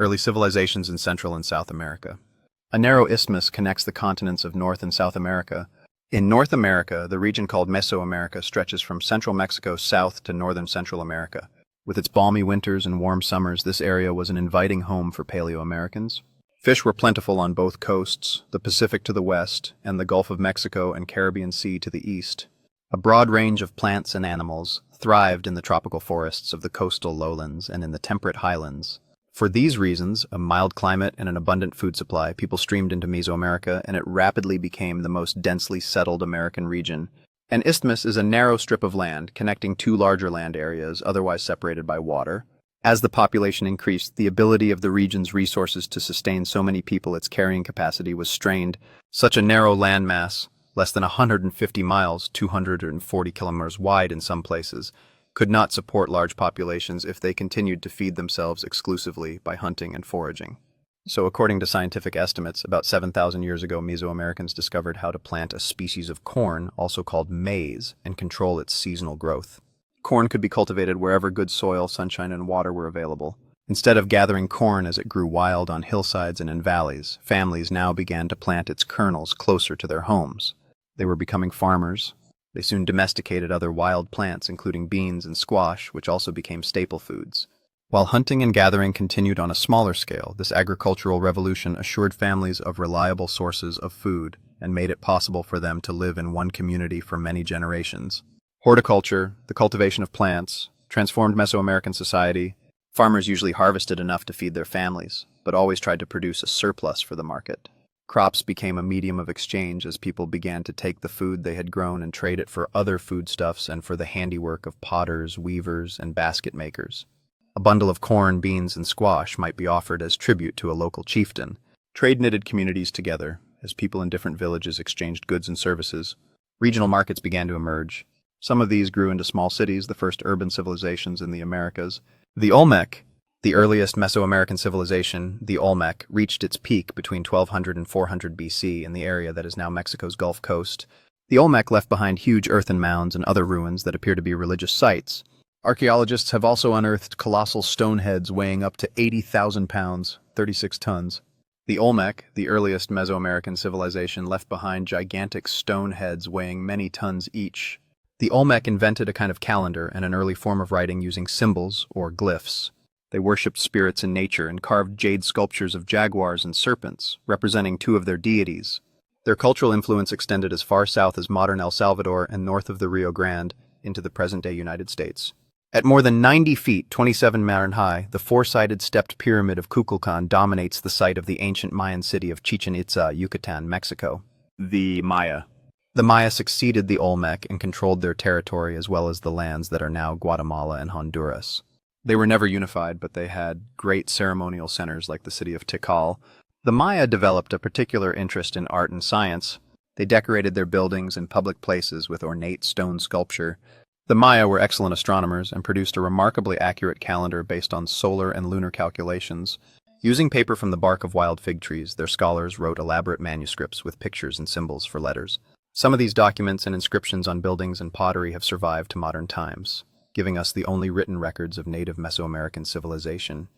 Early civilizations in Central and South America. A narrow isthmus connects the continents of North and South America. In North America, the region called Mesoamerica stretches from central Mexico south to northern Central America. With its balmy winters and warm summers, this area was an inviting home for Paleo-Americans. Fish were plentiful on both coasts, the Pacific to the west, and the Gulf of Mexico and Caribbean Sea to the east. A broad range of plants and animals thrived in the tropical forests of the coastal lowlands and in the temperate highlands. For these reasons, a mild climate and an abundant food supply, people streamed into Mesoamerica, and it rapidly became the most densely settled American region. An isthmus is a narrow strip of land connecting two larger land areas, otherwise separated by water. As the population increased, the ability of the region's resources to sustain so many people, its carrying capacity was strained. Such a narrow landmass, less than 150 miles, 240 kilometers wide in some places, could not support large populations if they continued to feed themselves exclusively by hunting and foraging. So according to scientific estimates, about 7,000 years ago, Mesoamericans discovered how to plant a species of corn, also called maize, and control its seasonal growth. Corn could be cultivated wherever good soil, sunshine, and water were available. Instead of gathering corn as it grew wild on hillsides and in valleys, families now began to plant its kernels closer to their homes. They were becoming farmers. They soon domesticated other wild plants, including beans and squash, which also became staple foods. While hunting and gathering continued on a smaller scale, this agricultural revolution assured families of reliable sources of food and made it possible for them to live in one community for many generations. Horticulture, the cultivation of plants, transformed Mesoamerican society. Farmers usually harvested enough to feed their families, but always tried to produce a surplus for the market. Crops became a medium of exchange as people began to take the food they had grown and trade it for other foodstuffs and for the handiwork of potters, weavers, and basket makers. A bundle of corn, beans, and squash might be offered as tribute to a local chieftain. Trade knitted communities together as people in different villages exchanged goods and services. Regional markets began to emerge. Some of these grew into small cities, the first urban civilizations in the Americas. The Olmec, the earliest Mesoamerican civilization, the Olmec, reached its peak between 1200 and 400 BC in the area that is now Mexico's Gulf Coast. The Olmec left behind huge earthen mounds and other ruins that appear to be religious sites. Archaeologists have also unearthed colossal stone heads weighing up to 80,000 pounds, 36 tons. The Olmec, the earliest Mesoamerican civilization, left behind gigantic stone heads weighing many tons each. The Olmec invented a kind of calendar and an early form of writing using symbols, or glyphs. They worshipped spirits in nature and carved jade sculptures of jaguars and serpents, representing two of their deities. Their cultural influence extended as far south as modern El Salvador and north of the Rio Grande into the present-day United States. At more than 90 feet, 27 meters high, the four-sided stepped pyramid of Kukulkan dominates the site of the ancient Mayan city of Chichen Itza, Yucatan, Mexico. The Maya. The Maya succeeded the Olmec and controlled their territory as well as the lands that are now Guatemala and Honduras. They were never unified, but they had great ceremonial centers like the city of Tikal. The Maya developed a particular interest in art and science. They decorated their buildings and public places with ornate stone sculpture. The Maya were excellent astronomers and produced a remarkably accurate calendar based on solar and lunar calculations. Using paper from the bark of wild fig trees, their scholars wrote elaborate manuscripts with pictures and symbols for letters. Some of these documents and inscriptions on buildings and pottery have survived to modern times, giving us the only written records of native Mesoamerican civilization.